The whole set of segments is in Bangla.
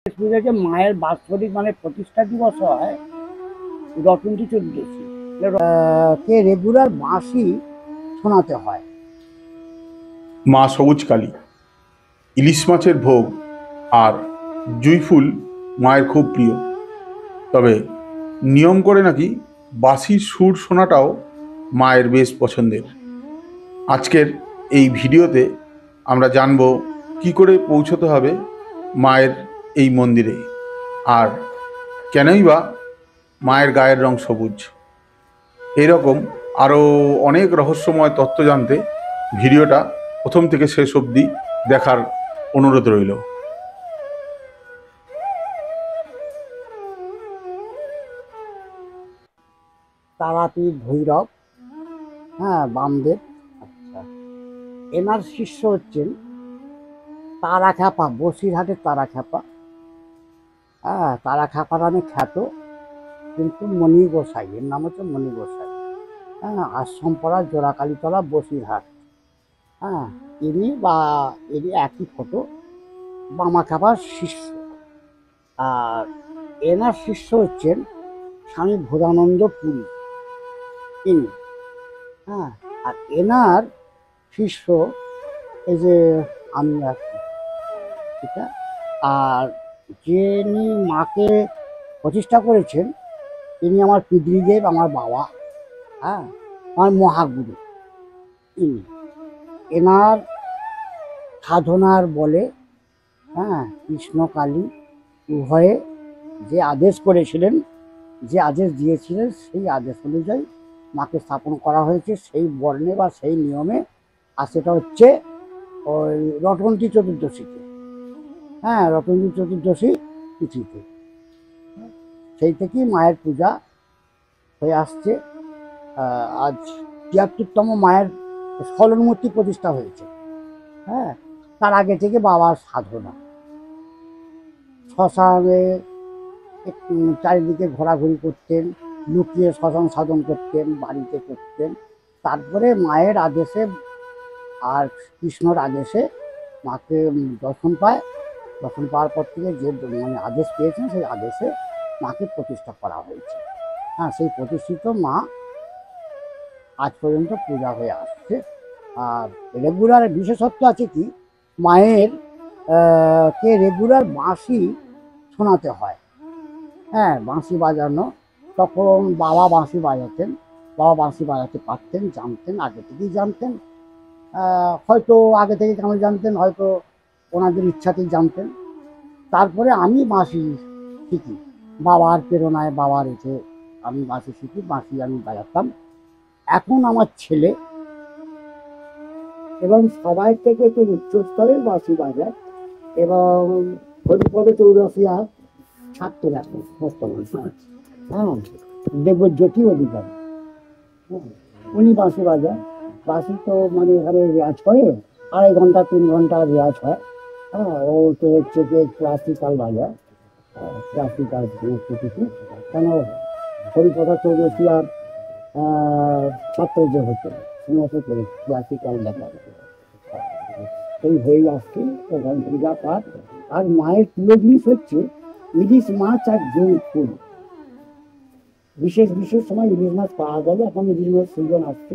যে মায়ের বাৎসরিক মানে প্রতিষ্ঠা দিবস হয় রটন্তী চতুর্দশী কে রেগুলার বাঁশি শোনাতে হয়। মা সবুজ কালী, ইলিশ মাছের ভোগ আর জুঁইফুল মায়ের খুব প্রিয়। তবে নিয়ম করে নাকি বাঁশির সুর শোনাটাও মায়ের বেশ পছন্দের। আজকের এই ভিডিওতে আমরা জানব কি করে পৌঁছতে হবে মায়ের এই মন্দিরে, আর কেনই বা মায়ের গায়ের রং সবুজ। এরকম আরও অনেক রহস্যময় তথ্য জানতে ভিডিওটা প্রথম থেকে শেষ অবধি দেখার অনুরোধ রইল। তারাপীঠ ভৈরব, বামদেব। আচ্ছা, এনার শিষ্য হচ্ছেন তারা খ্যাপা, বসিরহাটের তারা খ্যাপা। তারা খ্যাপা নামে খ্যাত, কিন্তু মণি গোসাই, এর নাম হচ্ছে মণি গোসাই। আশ্রমপাড়া জোড়াকালীতলা, বসিরহাট। ইনি একই ফটো, বামা খ্যাপার শিষ্য। আর এনার শিষ্য হচ্ছেন স্বামী ভোদানন্দ পুরী, ইনি। আর এনার শিষ্য এই যে আমি আছি, ঠিক আছে। আর যিনি মাকে প্রতিষ্ঠা করেছেন তিনি আমার পিতৃদেব, আমার বাবা, আমার মহাগুরু ইনি। এনার সাধনার বলে কৃষ্ণ কালী উভয়ে যে আদেশ করেছিলেন, যে আদেশ দিয়েছিলেন, সেই আদেশ অনুযায়ী মাকে স্থাপন করা হয়েছে সেই বর্ণে বা সেই নিয়মে। আর সেটা হচ্ছে ওই রটন্তী চতুর্দশীতে, রটন্তী চতুর্দশী তিথিতে। সেই থেকেই মায়ের পূজা হয়ে আসছে। আজ ৭৩তম মায়ের স্খলন মূর্তি প্রতিষ্ঠা হয়েছে। তার আগে থেকে বাবার সাধনা, শ্মশানে চারিদিকে ঘোরাঘুরি করতেন, লুকিয়ে শ্মশান সাধন করতেন, বাড়িতে করতেন। তারপরে মায়ের আদেশে আর কৃষ্ণর আদেশে মাকে দর্শন পায়। দর্শন পাওয়ার পর থেকে যে মানে আদেশ পেয়েছেন, সেই আদেশে মাকে প্রতিষ্ঠা করা হয়েছে। সেই প্রতিষ্ঠিত মা আজ পর্যন্ত পূজা হয়ে আসছে। আর রেগুলার বিশেষত্ব আছে কি, মায়ের কে রেগুলার বাঁশি শোনাতে হয়। বাঁশি বাজানো, তখন বাবা বাঁশি বাজাতেন, বাবা বাঁশি বাজাতে পারতেন, জানতেন, আগে থেকেই জানতেন। হয়তো আগে থেকে কেন জানতেন, হয়তো ওনাদের ইচ্ছাতেই জানতেন। তারপরে আমি বাঁশি শিখি, বাবার প্রেরণায়, বাবার এসে আমি বাঁশি শিখি, বাঁশি আমি বাজাতাম। এখন আমার ছেলে এবং সবাই থেকে একটু উচ্চস্তরের বাঁশি বাজায়, এবং হরিপদ চৌরসিয়া ছাত্র এখন বর্তমান, দেবজ্যোতি অধিকারী, উনি বাঁশি বাজায়। বাঁশি তো মানে এখানে রেয়াজ করে ২.৫ ঘন্টা ৩ ঘন্টা রেয়াজ হয়। ও তো হচ্ছে যে ক্লাসিক্যাল বাজায়, ক্লাসিক্যাল কিছু, কেন হরিপদ চৌরসিয়ার ছাত্র যে হতো ক্লাসিক্যাল ব্যাপার এই হয়ে আসছে ওখান পূজা পাঠ। আর মায়ের প্রিয় জিনিস হচ্ছে ইলিশ মাছ আর জুঁই ফুল। বিশেষ বিশেষ সময় ইলিশ মাছ পাওয়া যাবে, এখন ইলিশ মাছ সিজন আসছে,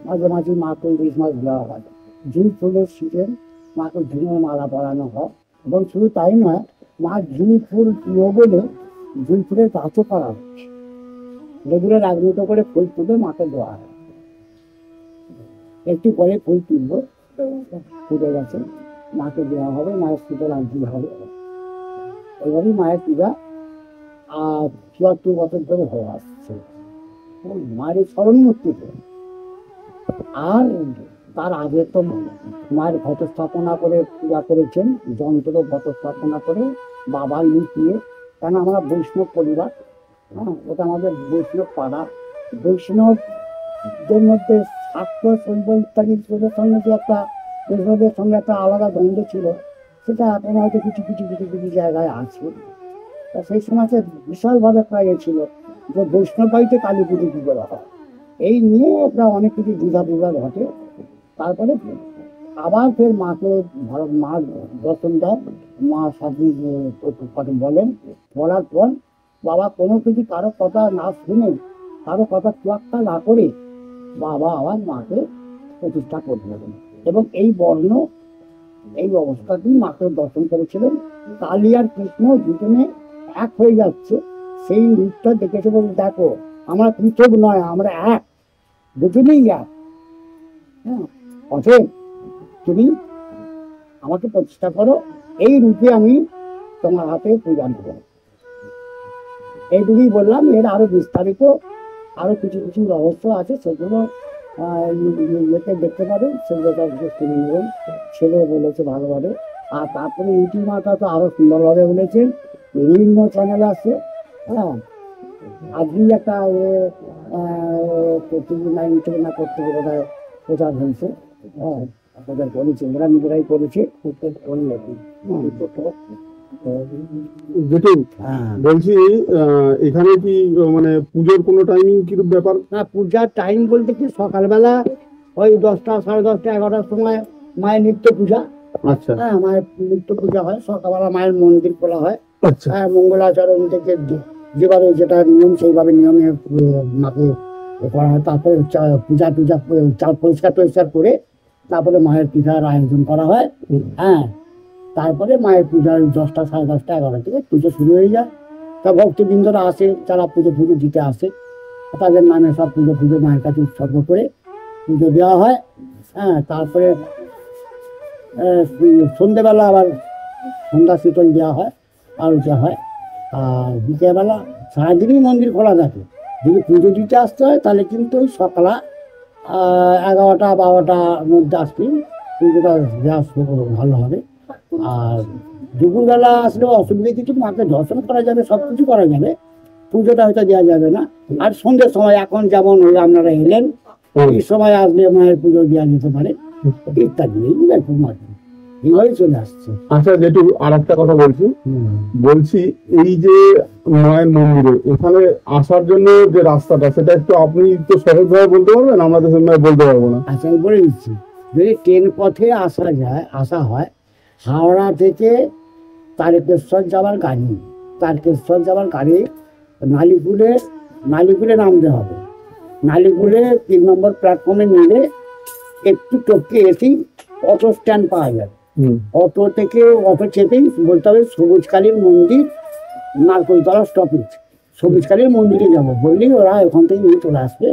মাঝে মাঝে মাকে ইলিশ মাছ দেওয়া হয়। জুঁই ফুলের সিজন, মাকে ঝুঁয়ে মালা পরানো হয়। এবং শুধু তাই নয়, মা জুঁই ফুল প্রিয় বলে জুঁই ফুলের গাছও করা হচ্ছে। লেবুরের আগ্রহ করে ফুল তুলে মাকে দেওয়া হয়। একটু পরে ফুল তুলব, ফুটে গেছে, মাকে দেওয়া হবে, মায়ের শীতল আনতে হবে। এইভাবেই মায়ের পূজা আর ৭৪ বছর ধরে হয়ে আসছে মায়ের স্মরণ মূর্তিতে। আর তার আগে তো মায়ের ঘট স্থাপনা করে পূজা করেছেন, যন্ত্র ঘট স্থাপনা করে বাবা লুকিয়ে। কেন আমরা বৈষ্ণব পরিবার, ওটা আমাদের বৈষ্ণব পাড়া। বৈষ্ণবদের মধ্যে শাক্ত শৈব ইত্যাদি সঙ্গে যে একটা বৈষ্ণবদের সঙ্গে একটা আলাদা দ্বন্দ্ব ছিল, সেটা এখন হয়তো কিছু কিছু কিছু কিছু জায়গায় আছে। তা সেই সময় বিশালভাবে প্রায় ছিল যে বৈষ্ণব বাড়িতে কালী পুজো কী করে হয়, এই নিয়ে একটা অনেক কিছু দ্বিধা ঘটে। তারপরে আবার ফের মাকে মা দর্শন দেয়, মা সাথে কথা বলেন, বলার পর বাবা কোনো কিছু কারো কথা না শুনে, কারো কথা তোয়াক্কা না করে বাবা আবার মাকে প্রতিষ্ঠা করলেন। এবং এই বর্ণ এই অবস্থাতেই মাকে দর্শন করেছিলেন। কালী আর কৃষ্ণ দুজনে এক হয়ে যাচ্ছে, সেই রূপটা দেখেছে বলে দেখো আমরা পৃথক নয়, আমরা এক, দুজনেই এক। হ্যাঁ, অতএব তুমি আমাকে প্রতিষ্ঠা করো, এই রূপে আমি তোমার হাতে পূজা নেব। এইটুকুই বললাম। এর আরো বিস্তারিত আরো কিছু কিছু রহস্য আছে, সেগুলো ইয়েতে দেখতে পাবেন, সেগুলো শুনে নেবেন। ছেলে বলেছে ভালোভাবে। আর তারপরে ইউটিউব মাতা তো আরো সুন্দরভাবে বলেছেন, বিভিন্ন চ্যানেল আছে। হ্যাঁ, আজকেই একটা ইউটিউবে না করতে বোধ হয় প্রচার হয়েছে। হ্যাঁ, প্রচার করেছে, ওরা নিজেরাই করেছে। যেটু বলছি, এখানে কি মানে পুজোর কোনো টাইমিং কিরূপ ব্যাপার? না, পূজার টাইম বলতে কি সকালবেলা ওই 10টা, 10:30, 11টার সময় মায়ের নিত্য পূজা। আচ্ছা হ্যাঁ, মায়ের নিত্য পূজা হয় সকালবেলা, মায়ের মন্দির খোলা হয়। আচ্ছা হ্যাঁ, মঙ্গলাচরণ থেকে যেভাবে যেটা নিয়ম সেইভাবে নিয়মে মাকে করা হয়। তারপরে পূজা পরিষ্কার করে তারপরে মায়ের পূজার আয়োজন করা হয়। হ্যাঁ, তারপরে মায়ের পূজার 10টা, 10:30, 11টা থেকে পুজো শুরু হয়ে যায়। তা ভক্তবৃন্দরা আসে, যারা পুজো দিতে আসে, তাদের নামে সব পুজো মায়ের কাছে উৎসর্গ করে পুজো দেওয়া হয়। হ্যাঁ, তারপরে সন্ধ্যেবেলা আবার সন্ধ্যা শীতল দেওয়া হয়, আলোচনা হয়। আর বিকেলবেলা সারাদিনই মন্দির খোলা থাকে। যদি পুজো দিতে আসতে হয় তাহলে কিন্তু ওই সকাল 11টা, 12টার মধ্যে আসবেন, পুজোটা দেওয়া ভালো হবে। আর দুপুরবেলা আসলেও অসুবিধা কিছু, মাকে দর্শন করা যাবে, সব কিছু করা যাবে, পুজোটা হয়তো দেওয়া যাবে না। আর সন্ধ্যের সময় এখন যেমন আপনারা এলেন, এই সময় আসলে মায়ের পুজো দেওয়া যেতে পারে ইত্যাদি, এইভাবে চলে আসছে। আচ্ছা যেটু আর একটা কথা বলছি, এই যে মায়ের মন্দিরে এখানে আসার জন্য যে রাস্তাটা, সেটা একটু আপনি তো সহজভাবে বলতে পারবেন, আমরা তো সেভাবে বলতে পারবো না। আচ্ছা, আমি বলে দিচ্ছি। যদি ট্রেন পথে আসা হয়, হাওড়া থেকে তারকেশ্বর যাওয়ার গাড়ি নালিপুরে নামতে হবে। নালিপুরে 3 নম্বর প্ল্যাটফর্মে নেমে একটু টপকে এসেই অটো স্ট্যান্ড পাওয়া যাবে। অটো চেপেই বলতে হবে সবুজকালীর মন্দির, নারকলতলা স্টপেজ, সবুজকালীর মন্দিরে যাবো বললেই ওরা ওখান থেকে নিয়ে চলে আসবে,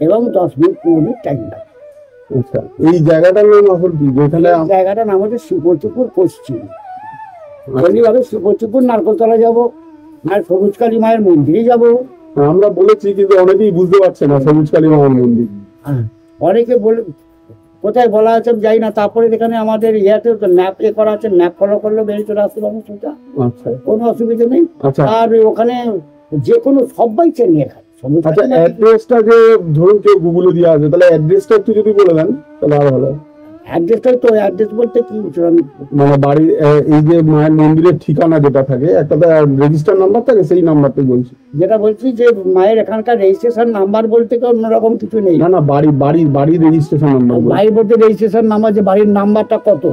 এবং 10 মিনিট 15 মিনিট টাইম লাগবে। আচ্ছা, এই জায়গাটার নাম আসল কি? জায়গাটার নাম হচ্ছে শ্রীপতিপুর পশ্চিম। বলিভাবে শ্রীপতিপুর নারকলতলা যাবো, মায়ের সবুজকালী মায়ের মন্দিরে যাবো। আমরা বলেছি কিন্তু অনেকেই বুঝতে পারছে না সবুজকালী মায়ের মন্দির। হ্যাঁ, অনেকে বলে কোথায় বলা আছে যাই না। তারপরে এখানে আমাদের ইয়াতে ম্যাপ করা আছে, ম্যাপ ফলো করলে বেরিয়ে চলে আসতে পারবো, সেটা কোনো অসুবিধা নেই। আর ওখানে যে কোনো সবাই চেনে এখানে। আচ্ছা, অ্যাড্রেসটা যে ধরুন কেউ গুগলে দেওয়া আছে, তাহলে অ্যাড্রেসটা একটু যদি বলে দেন তাহলে আরো ভালো। অ্যাড্রেস বলতে কি, মানে বাড়ির এই যে মায়ের মন্দিরের ঠিকানা যেটা থাকে, একটা রেজিস্টার নাম্বার থাকে, সেই নাম্বারটা বলছি। যেটা বলছি যে মায়ের এখানকার রেজিস্ট্রেশন নাম্বার বলতে কি অন্যরকম কিছু নেই। না, বাড়ির রেজিস্ট্রেশন নাম্বার। বাড়ির বলতে রেজিস্ট্রেশন নাম্বার, যে বাড়ির নাম্বারটা কত।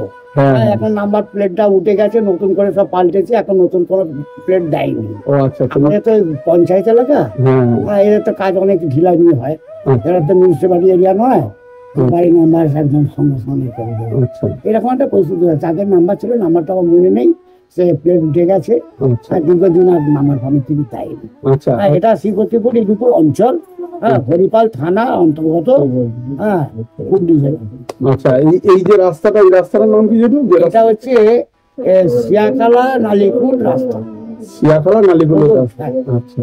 এখন নাম্বার প্লেটটা উঠে গেছে, নতুন করে সব পাল্টেছে, এখন নতুন কোনো প্লেট দেয়নি। ও আচ্ছা, তো পঞ্চায়েত এলাকা, এদের তো কাজ অনেক ঢিলামি হয়। এরা তো মিউনিসিপালিটি এরিয়া নয়, বাড়ির নাম্বার একদম সঙ্গে সঙ্গে করে দেবে। এরকম একটা পরিস্থিতি আছে। আগের নাম্বার ছিল, নাম্বারটা আমার মনে নেই, সে প্লেট উঠে গেছে, দীর্ঘদিন আর নাম্বার ফামি তিনি পাইনি। এটা শ্রীপতিপুর ইদুপুর অঞ্চল, হ্যাঁ, হরিপাল থানা অন্তর্গত। হ্যাঁ, হুগলি জেলা। আচ্ছা, এই যে রাস্তাটা, এই রাস্তাটার নাম কি যেন? এটা হচ্ছে শিয়াখালা নালিকুল রাস্তা। শিয়াখালা নালিকুল রাস্তা। আচ্ছা,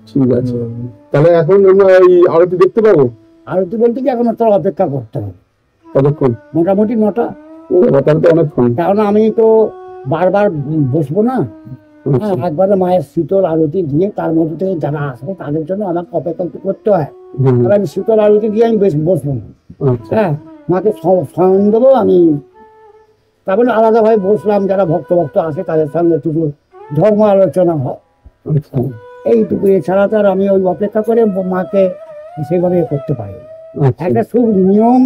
ঠিক আছে। তাহলে এখন আমরা এই আরতি দেখতে পাবো? আরতি বলতে কি এখন তোর অপেক্ষা করতে হবে। কতক্ষণ? মোটামুটি 9টা। অনেকক্ষণ, কারণ আমি তো বারবার বসবো না। হ্যাঁ, একবারে মায়ের শীতল আরতি দিয়ে তার মধ্যে থেকে যারা আসবে তাদের জন্য আমাকে অপেক্ষা করতে হয়। আমি শীতল আরতি দিয়ে আমি বসবো না। হ্যাঁ, মাকে স্মরণ দেবো আমি, তারপরে আলাদাভাবে বসলাম, যারা ভক্ত আসে তাদের সঙ্গে একটু ধর্ম আলোচনা হয়, এইটুকু। এছাড়া তো আর আমি ওই অপেক্ষা করে মাকে সেভাবে করতে পারি। একটা খুব নিয়ম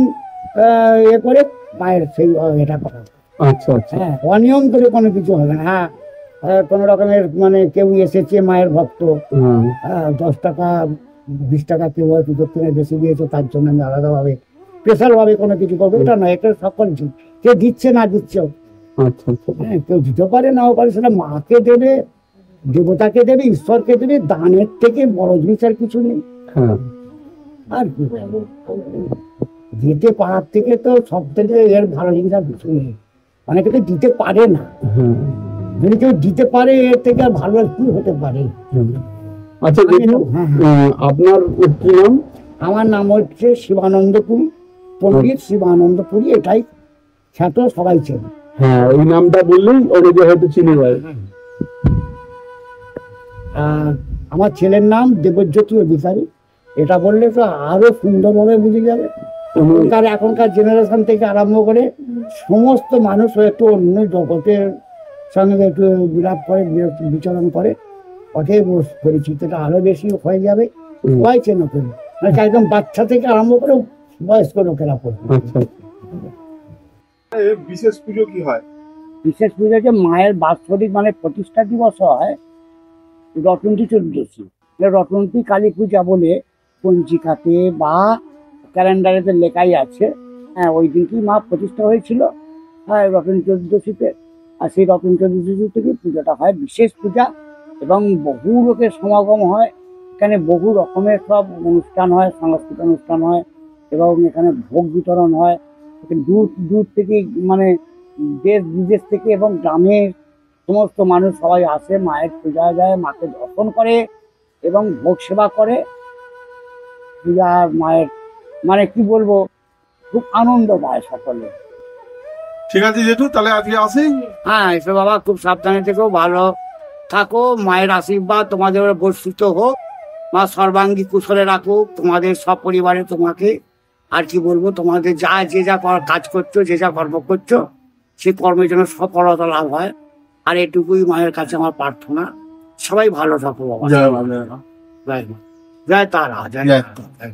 এ করে মায়ের সেই এটা করা। আচ্ছা আচ্ছা। হ্যাঁ, অনিয়ম করে কোনো কিছু হবে না। হ্যাঁ, কোনো রকমের মানে কেউ এসেছে মায়ের ভক্ত, হ্যাঁ 10 টাকা 20 টাকা কেউ হয়তো দক্ষিণে বেশি দিয়েছে, তার জন্য আমি আলাদাভাবে স্পেশাল ভাবে কোনো কিছু করবো, এটা নয়। এটা সকল কে দিচ্ছে না দিচ্ছে, আচ্ছা আচ্ছা। হ্যাঁ, কেউ দিতে পারে নাও পারে, সেটা মাকে দেবে, দেবতাকে দেবে, ঈশ্বরকে দেবে। দানের থেকে বড় জিনিস আর কিছু নেই। হ্যাঁ আর কি বলবো? দিতে পারার থেকে তো সব থেকে এর ভালো জিনিস আর কিছু নেই। অনেকে তো দিতে পারে না, হ্যাঁ যদি কেউ দিতে পারে এর থেকে আর ভালো আর কি হতে পারে। হ্যাঁ। আচ্ছা দেখুন, আপনার কি নাম? আমার নাম হচ্ছে শিবানন্দপুরী, পণ্ডিত শিবানন্দপুরী, এটাই খ্যাত, সবাই চেনে। হ্যাঁ, ওই নামটা বললেই অনেকে হয়তো চিনে যায়। আমার ছেলের নাম দেবজ্যোতি অধিকারী, এটা বললে তো আরো সুন্দরভাবে বুঝে যাবে। এখনকার জেনারেশন থেকে আরম্ভ করে সমস্ত মানুষ একটু অন্য জগতের সঙ্গে একটু বিলাপ করে, বিচরণ করে, ওকে পরিচিতটা আরো বেশি হয়ে যাবে। সবাই চেনে ফেলবে, মানে একদম বাচ্চা থেকে আরম্ভ করে বয়স্ক লোকেরা পড়বে। আচ্ছা। বিশেষ পুজো কি হয়? বিশেষ পুজো যে মায়ের বাৎসরিক মানে প্রতিষ্ঠা দিবস হয় রটন্তী চতুর্দশী। রটন্তী কালী পূজা বলে পঞ্জিকাতে বা ক্যালেন্ডারেতে লেখাই আছে। হ্যাঁ, ওই দিনকেই মা প্রতিষ্ঠা হয়েছিল, হ্যাঁ, রটন্তী চতুর্দশীতে। আর সেই রটন্তী চতুর্দশী থেকে পুজোটা হয় বিশেষ পূজা, এবং বহু লোকের সমাগম হয়। এখানে বহু রকমের সব অনুষ্ঠান হয়, সাংস্কৃতিক অনুষ্ঠান হয়, এবং এখানে ভোগ বিতরণ হয়। দূর দূর থেকে মানে দেশ বিদেশ থেকে এবং গ্রামের সমস্ত মানুষ সবাই আসে, মায়ের পূজা যায়, মাকে দর্শন করে এবং ভোগ সেবা করে। পূজা মায়ের মানে কি বলবো, খুব আনন্দ পায় সকলে। ঠিক আছে জেঠু, তাহলে আজকে আসি। হ্যাঁ, এসো বাবা, খুব সাবধানে থেকো, ভালো থাকো। মায়ের আশীর্বাদ তোমাদের উপরে বর্ষিত হোক। মা সর্বাঙ্গী কুশলে রাখুক তোমাদের সব পরিবারে। তোমাকে আর কি বলবো, তোমাদের যে যা কাজ করছো, যে যা কর্ম করছো, সেই কর্মের জন্য সফলতা লাভ হয়। আর এটুকুই মায়ের কাছে আমার প্রার্থনা। সবাই ভালো থাকো বাবা। জয় মা। জয় মা, জয় তারা, জয় জয়। তারা।